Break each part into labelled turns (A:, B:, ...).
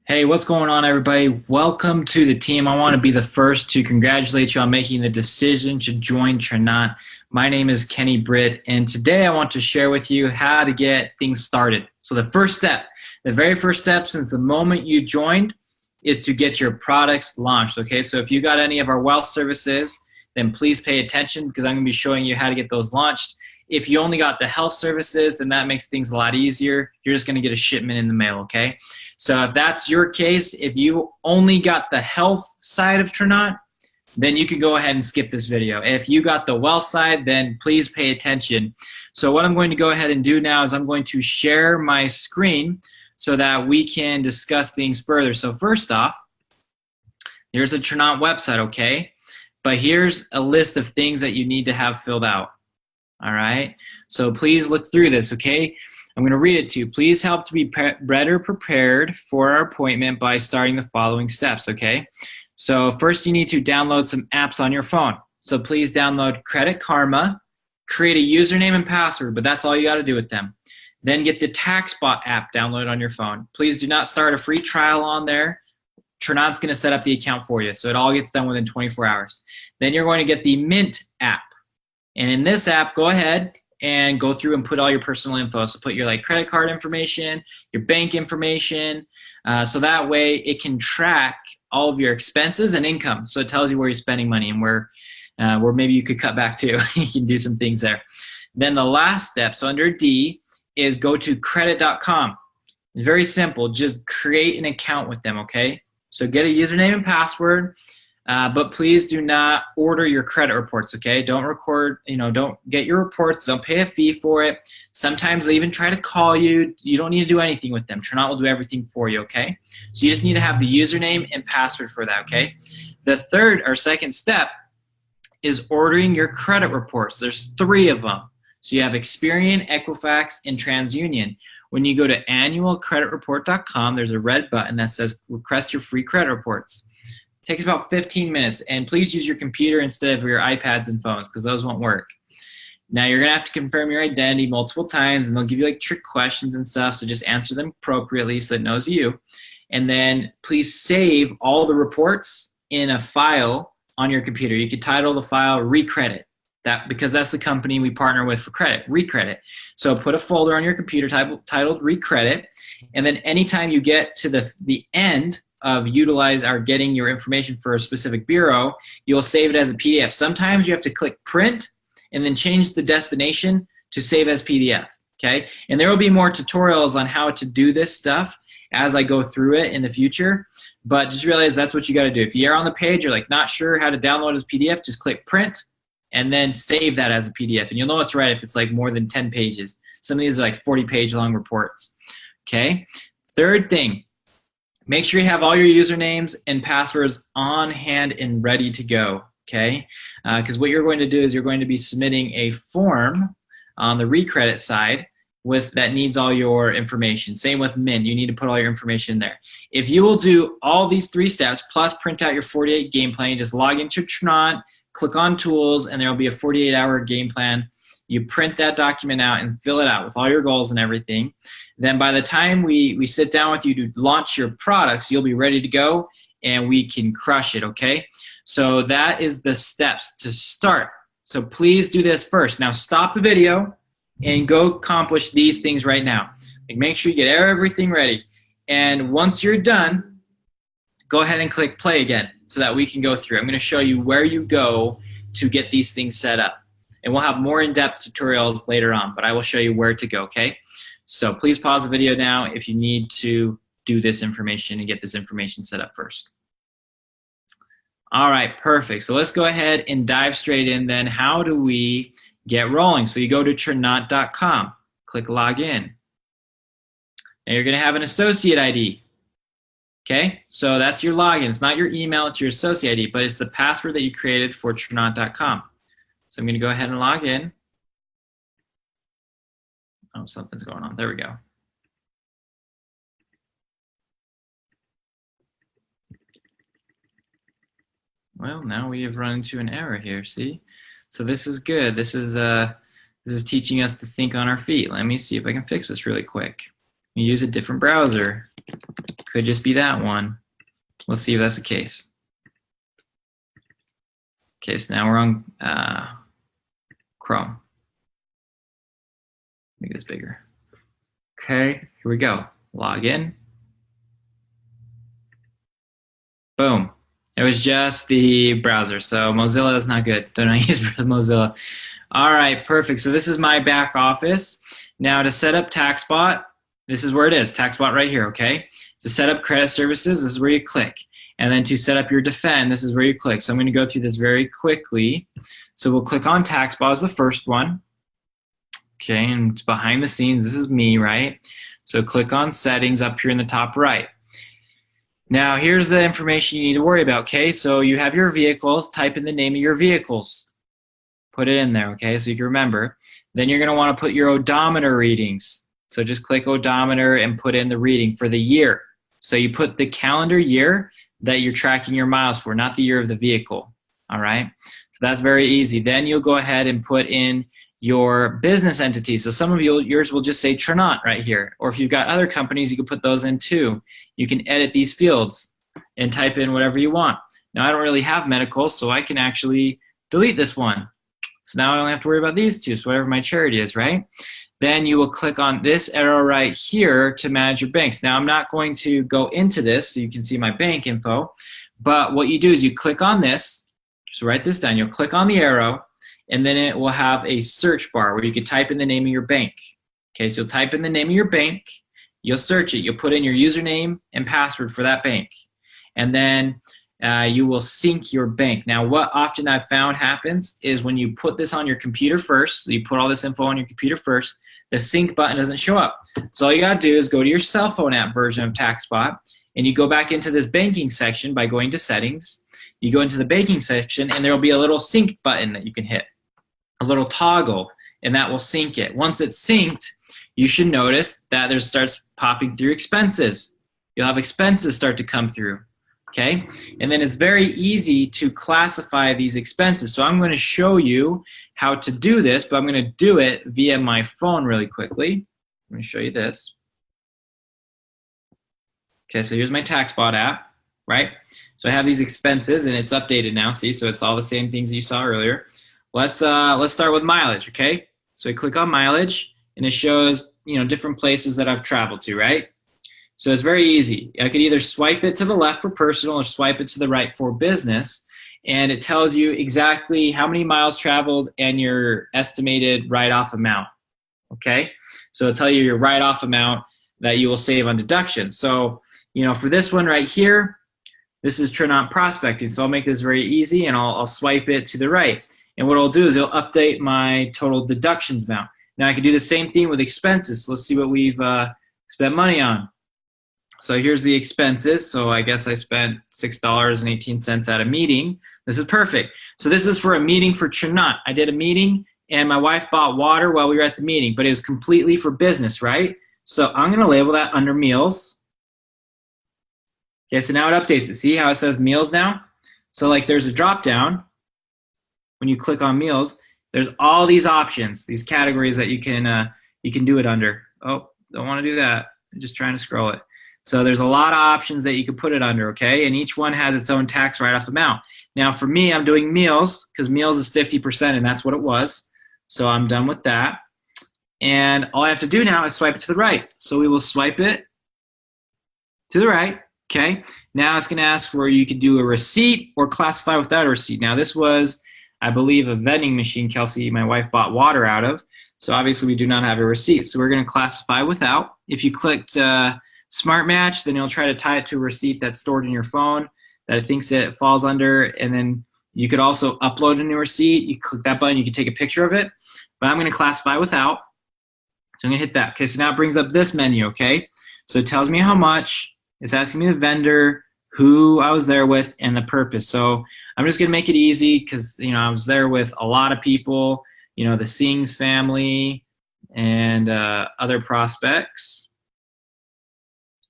A: Hey, what's going on, everybody? Welcome to the team. I want to be the first to congratulate you on making the decision to join Tranont. My name is Kenny Britt, and today I want to share with you how to get things started. So the first step, the very first step since the moment you joined is to get your products launched, okay? So if you got any of our wealth services, then please pay attention because I'm going to be showing you how to get those launched. If you only got the health services, then that makes things a lot easier. You're just going to get a shipment in the mail, okay? So if that's your case, if you only got the health side of Tranont, then you can go ahead and skip this video. If you got the wealth side, then please pay attention. So what I'm going to go ahead and do now is I'm going to share my screen so that we can discuss things further. So first off, here's the Tranont website, okay? But here's a list of things that you need to have filled out. All right, so please look through this, okay? I'm going to read it to you. Please help to be better prepared for our appointment by starting the following steps, okay? So first you need to download some apps on your phone. So please download Credit Karma, create a username and password, but that's all you got to do with them. Then get the TaxBot app downloaded on your phone. Please do not start a free trial on there. Tranont's going to set up the account for you, so it all gets done within 24 hours. Then you're going to get the Mint app. And in this app, go ahead and go through and put all your personal info. So put your credit card information, your bank information, so that way it can track all of your expenses and income. So it tells you where you're spending money and where maybe you could cut back to. You can do some things there. Then the last step, so under D, is go to credit.com. It's very simple. Just create an account with them, okay? So get a username and password. But please do not order your credit reports, okay? Don't record, don't get your reports. Don't pay a fee for it. Sometimes they even try to call you. You don't need to do anything with them. Tranont will do everything for you, okay? So you just need to have the username and password for that, okay? The third or second step is ordering your credit reports. There's 3 of them. So you have Experian, Equifax, and TransUnion. When you go to annualcreditreport.com, there's a red button that says request your free credit reports. Takes about 15 minutes, and please use your computer instead of your iPads and phones because those won't work. Now you're gonna have to confirm your identity multiple times, and they'll give you trick questions and stuff, so just answer them appropriately so it knows you. And then please save all the reports in a file on your computer. You could title the file Recredit, because that's the company we partner with for credit, Recredit. So put a folder on your computer titled Recredit, and then anytime you get to the end of getting your information for a specific bureau, you'll save it as a PDF. Sometimes you have to click print and then change the destination to save as PDF, okay? And there will be more tutorials on how to do this stuff as I go through it in the future, but just realize that's what you gotta do. If you're on the page, you're not sure how to download as PDF, just click print and then save that as a PDF. And you'll know it's right if it's more than 10 pages. Some of these are 40-page long reports, okay? Third thing, make sure you have all your usernames and passwords on hand and ready to go, okay? Because what you're going to do is you're going to be submitting a form on the Recredit side that needs all your information. Same with Mint, you need to put all your information in there. If you will do all these 3 steps, plus print out your 48 game plan, you just log into Tranont, click on Tools, and there will be a 48-hour game plan. You print that document out and fill it out with all your goals and everything. Then by the time we sit down with you to launch your products, you'll be ready to go and we can crush it, okay? So that is the steps to start. So please do this first. Now stop the video and go accomplish these things right now. Make sure you get everything ready. And once you're done, go ahead and click play again so that we can go through. I'm gonna show you where you go to get these things set up. And we'll have more in-depth tutorials later on, but I will show you where to go, okay? So please pause the video now if you need to do this information and get this information set up first. All right, perfect. So let's go ahead and dive straight in then. How do we get rolling? So you go to tranont.com, click login. Now you're gonna have an associate ID. Okay, so that's your login. It's not your email, it's your associate ID, but it's the password that you created for tranont.com. So I'm gonna go ahead and log in. Oh, something's going on. There we go. Well, now we have run into an error here, see? So this is good. This is teaching us to think on our feet. Let me see if I can fix this really quick. We use a different browser. Could just be that one. Let's see if that's the case. Okay, so now we're on Chrome. Make this bigger. Okay, here we go. Log in. Boom. It was just the browser. So Mozilla is not good. Don't use Mozilla. All right, perfect. So this is my back office. Now to set up TaxBot, this is where it is, TaxBot right here, okay? To set up credit services, this is where you click. And then to set up your Defend, this is where you click. So I'm going to go through this very quickly. So we'll click on TaxBot as the first one. Okay, and it's behind the scenes. This is me, right? So click on Settings up here in the top right. Now here's the information you need to worry about, okay? So you have your vehicles, type in the name of your vehicles. Put it in there, okay, so you can remember. Then you're going to want to put your odometer readings. So just click odometer and put in the reading for the year. So you put the calendar year that you're tracking your miles for, not the year of the vehicle, all right? So that's very easy. Then you'll go ahead and put in your business entity. So some of yours will just say Tranont right here. Or if you've got other companies, you can put those in too. You can edit these fields and type in whatever you want. Now I don't really have medical, so I can actually delete this one. So now I don't have to worry about these two, so whatever my charity is, right? Then you will click on this arrow right here to manage your banks. Now I'm not going to go into this so you can see my bank info, but what you do is you click on this, just write this down, you'll click on the arrow, and then it will have a search bar where you can type in the name of your bank. Okay, so you'll type in the name of your bank, you'll search it, you'll put in your username and password for that bank, and then you will sync your bank. Now what often I've found happens is when you put this on your computer first, so you put all this info on your computer first, the sync button doesn't show up. So all you gotta do is go to your cell phone app version of TaxBot, and you go back into this banking section by going to settings. You go into the banking section and there will be a little sync button that you can hit, a little toggle, and that will sync it. Once it's synced, you should notice that there starts popping through expenses. You'll have expenses start to come through, okay? And then it's very easy to classify these expenses. So I'm gonna show you how to do this, but I'm gonna do it via my phone really quickly. Let me show you this. Okay, so here's my TaxBot app, right? So I have these expenses and it's updated now, see? So it's all the same things you saw earlier. Let's start with mileage, okay? So I click on mileage and it shows, you know, different places that I've traveled to, right? So it's very easy. I could either swipe it to the left for personal or swipe it to the right for business, and it tells you exactly how many miles traveled and your estimated write-off amount, okay? So it'll tell you your write-off amount that you will save on deduction. So, you know, for this one right here, this is Tranont prospecting, so I'll make this very easy and I'll swipe it to the right. And what I'll do is it'll update my total deductions amount. Now I can do the same thing with expenses. So let's see what we've spent money on. So here's the expenses. So I guess I spent $6.18 at a meeting. This is perfect. So this is for a meeting for Tranont. I did a meeting and my wife bought water while we were at the meeting, but it was completely for business, right? So I'm gonna label that under meals. Okay, so now it updates it. See how it says meals now? So like there's a drop down. When you click on meals, there's all these options, these categories that you can do it under. Oh, don't want to do that. I'm just trying to scroll it. So there's a lot of options that you can put it under, okay? And each one has its own tax write-off amount. Now for me, I'm doing meals because meals is 50% and that's what it was. So I'm done with that. And all I have to do now is swipe it to the right. So we will swipe it to the right, okay? Now it's gonna ask where you could do a receipt or classify without a receipt. Now this was, I believe, a vending machine Kelsey, my wife, bought water out of. So obviously we do not have a receipt. So we're gonna classify without. If you clicked Smart Match, then it'll try to tie it to a receipt that's stored in your phone that it thinks it falls under, and then you could also upload a new receipt. You click that button, you can take a picture of it, but I'm gonna classify without. So I'm gonna hit that. Okay, so now it brings up this menu, okay? So it tells me how much, it's asking me the vendor, who I was there with, and the purpose. So I'm just gonna make it easy because, you know, I was there with a lot of people, you know, the Sings family and other prospects.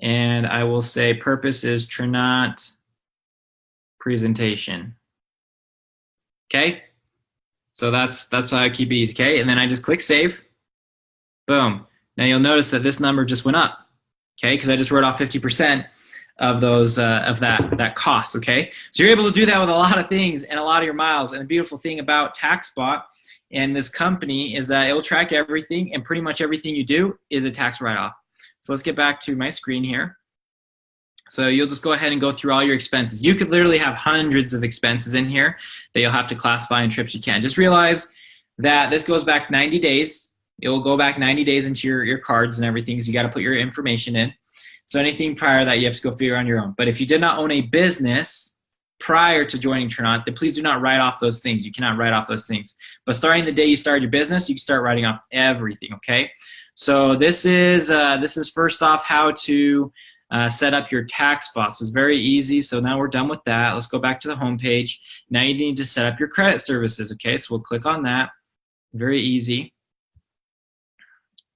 A: And I will say purpose is Tranont presentation. Okay, so that's how I keep it easy. Okay, and then I just click save. Boom. Now you'll notice that this number just went up. Okay, because I just wrote off 50%. that cost. Okay, so you're able to do that with a lot of things and a lot of your miles. And the beautiful thing about TaxBot and this company is that it will track everything, and pretty much everything you do is a tax write-off. So let's get back to my screen here. So you'll just go ahead and go through all your expenses. You could literally have hundreds of expenses in here that you'll have to classify in trips you can. Just realize that this goes back 90 days. It will go back 90 days into your cards and everything, so you got to put your information in. So anything prior to that, you have to go figure on your own. But if you did not own a business prior to joining Tranont, then please do not write off those things. You cannot write off those things. But starting the day you started your business, you can start writing off everything, okay? So this is first off how to set up your tax bot. So it's very easy. So now we're done with that. Let's go back to the home page. Now you need to set up your credit services, okay? So we'll click on that. Very easy.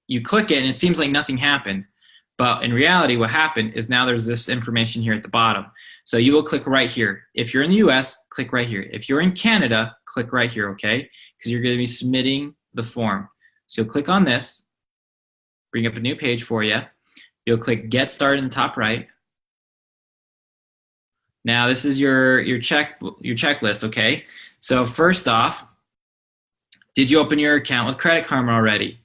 A: You click it and it seems like nothing happened. But in reality, what happened is now there's this information here at the bottom. So you will click right here. If you're in the US, click right here. If you're in Canada, click right here, okay? Because you're going to be submitting the form. So you'll click on this, bring up a new page for you. You'll click Get Started in the top right. Now this is your checklist, okay? So first off, did you open your account with Credit Karma already?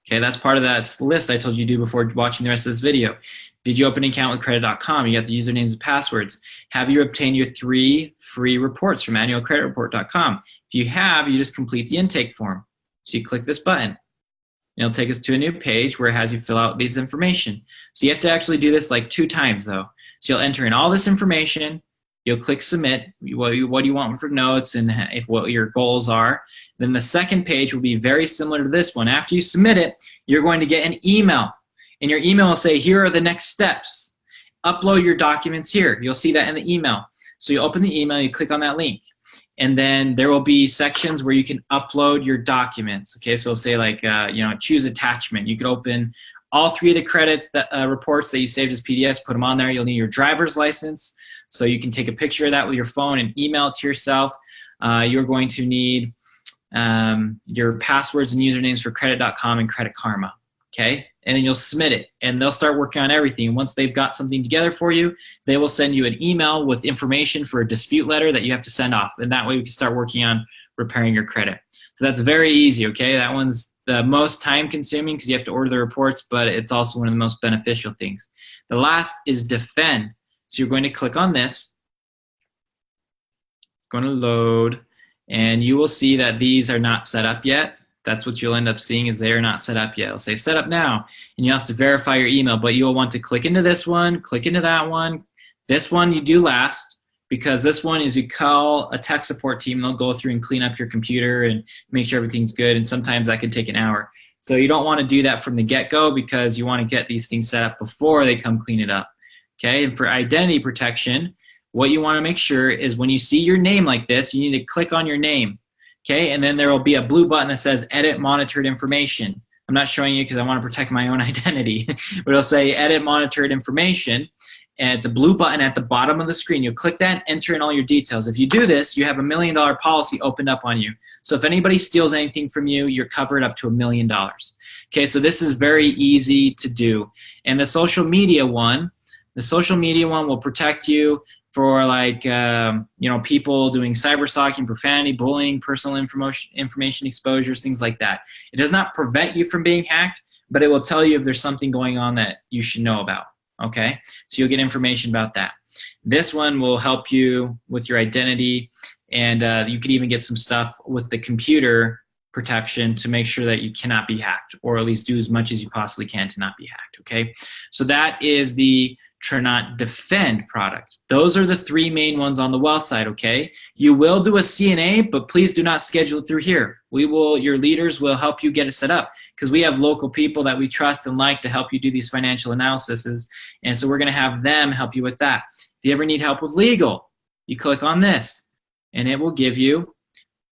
A: Okay, that's part of that list I told you to do before watching the rest of this video. Did you open an account with credit.com? You got the usernames and passwords. Have you obtained your 3 free reports from annualcreditreport.com? If you have, you just complete the intake form. So you click this button. It'll take us to a new page where it has you fill out these information. So you have to actually do this like 2 times though. So you'll enter in all this information. You'll click submit, what do you want for notes and what your goals are. Then the second page will be very similar to this one. After you submit it, you're going to get an email. And your email will say, here are the next steps. Upload your documents here. You'll see that in the email. So you open the email, you click on that link. And then there will be sections where you can upload your documents. Okay, so it'll say like, choose attachment. You could open all 3 of the credits reports that you saved as PDFs, put them on there. You'll need your driver's license. So you can take a picture of that with your phone and email it to yourself. You're going to need your passwords and usernames for credit.com and Credit Karma, okay? And then you'll submit it, and they'll start working on everything. Once they've got something together for you, they will send you an email with information for a dispute letter that you have to send off, and that way we can start working on repairing your credit. So that's very easy, okay? That one's the most time-consuming because you have to order the reports, but it's also one of the most beneficial things. The last is Defend. So you're going to click on this. It's going to load, and you will see that these are not set up yet. That's what you'll end up seeing is they're not set up yet. It'll say set up now, and you'll have to verify your email, but you'll want to click into this one, click into that one. This one you do last because this one is you call a tech support team, and they'll go through and clean up your computer and make sure everything's good, and sometimes that can take an hour. So you don't want to do that from the get-go because you want to get these things set up before they come clean it up. Okay, and for identity protection, what you want to make sure is when you see your name like this, you need to click on your name. Okay, and then there will be a blue button that says Edit Monitored Information. I'm not showing you because I want to protect my own identity, but it'll say Edit Monitored Information, and it's a blue button at the bottom of the screen. You'll click that and enter in all your details. If you do this, you have $1 million policy opened up on you. So if anybody steals anything from you, you're covered up to $1 million. Okay, so this is very easy to do. And the social media one will protect you for like, people doing cyber stalking, profanity, bullying, personal information exposures, things like that. It does not prevent you from being hacked, but it will tell you if there's something going on that you should know about, okay? So you'll get information about that. This one will help you with your identity, and you could even get some stuff with the computer protection to make sure that you cannot be hacked, or at least do as much as you possibly can to not be hacked, okay? So that is the Tranont Defend product. Those are the 3 main ones on the wealth side, okay? You will do a CNA, but please do not schedule it through here. Your leaders will help you get it set up because we have local people that we trust and like to help you do these financial analyses, and so we're going to have them help you with that. If you ever need help with legal, you click on this, and it will give you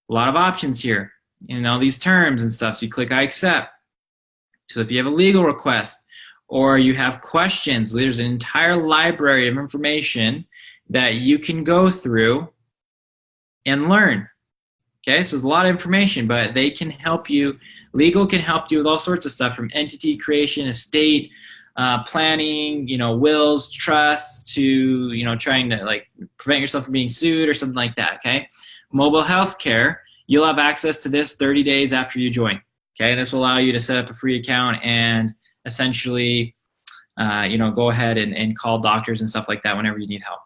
A: a lot of options here and all these terms and stuff. So you click I accept. So if you have a legal request, or you have questions, there's an entire library of information that you can go through and learn. Okay, so there's a lot of information, but they can help you. Legal can help you with all sorts of stuff from entity creation, estate, planning, wills, trusts, to, trying to like prevent yourself from being sued or something like that, okay? Mobile health care, you'll have access to this 30 days after you join, okay? This will allow you to set up a free account and essentially, go ahead and call doctors and stuff like that whenever you need help.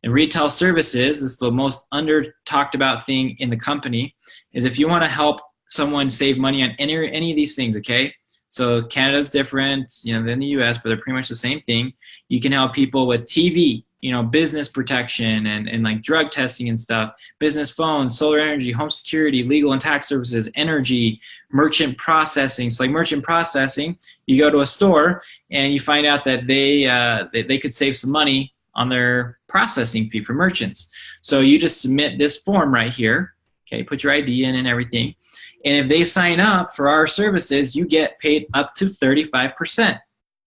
A: And retail services is the most under talked about thing in the company, is if you want to help someone save money on any of these things, okay? So Canada's different, than the US, but they're pretty much the same thing. You can help people with TV, business protection and like drug testing and stuff, business phones, solar energy, home security, legal and tax services, energy, merchant processing. So like merchant processing, you go to a store and you find out that they could save some money on their processing fee for merchants. So you just submit this form right here, okay, put your ID in and everything. And if they sign up for our services, you get paid up to 35%,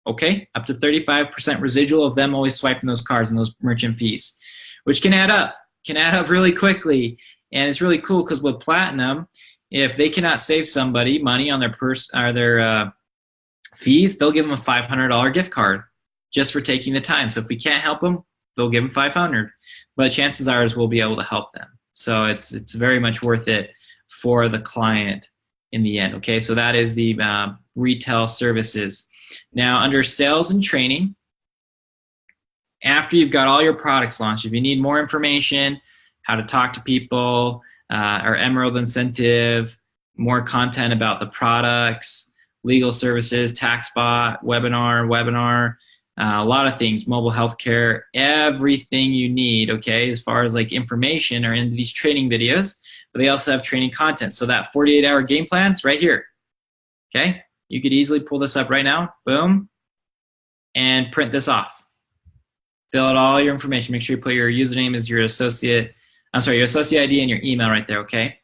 A: okay? Up to 35% residual of them always swiping those cards and those merchant fees, which can add up really quickly. And it's really cool because with Platinum, if they cannot save somebody money on their fees, they'll give them a $500 gift card just for taking the time. So if we can't help them, they'll give them $500, but chances are we'll be able to help them. So it's very much worth it for the client in the end. Okay, so that is the retail services. Now under sales and training, after you've got all your products launched, if you need more information, how to talk to people, our Emerald incentive, more content about the products, legal services, tax bot, webinar, a lot of things, mobile healthcare, everything you need, okay, as far as like information are in these training videos, but they also have training content. So that 48-hour game plan is right here, okay? You could easily pull this up right now, boom, and print this off. Fill out all your information. Make sure you put your username as your associate ID and your email right there, okay?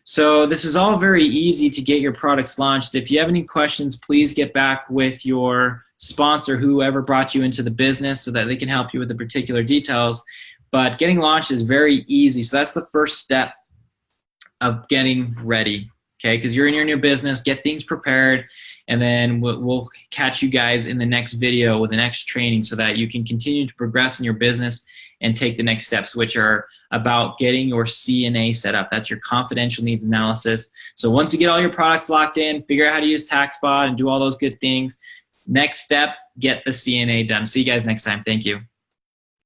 A: So this is all very easy to get your products launched. If you have any questions, please get back with your sponsor, whoever brought you into the business, so that they can help you with the particular details. But getting launched is very easy. So that's the first step of getting ready, okay? Because you're in your new business, get things prepared, and then we'll catch you guys in the next video with the next training so that you can continue to progress in your business and take the next steps, which are about getting your CNA set up. That's your confidential needs analysis. So once you get all your products locked in, figure out how to use TaxBot and do all those good things, next step, get the CNA done. See you guys next time. Thank you.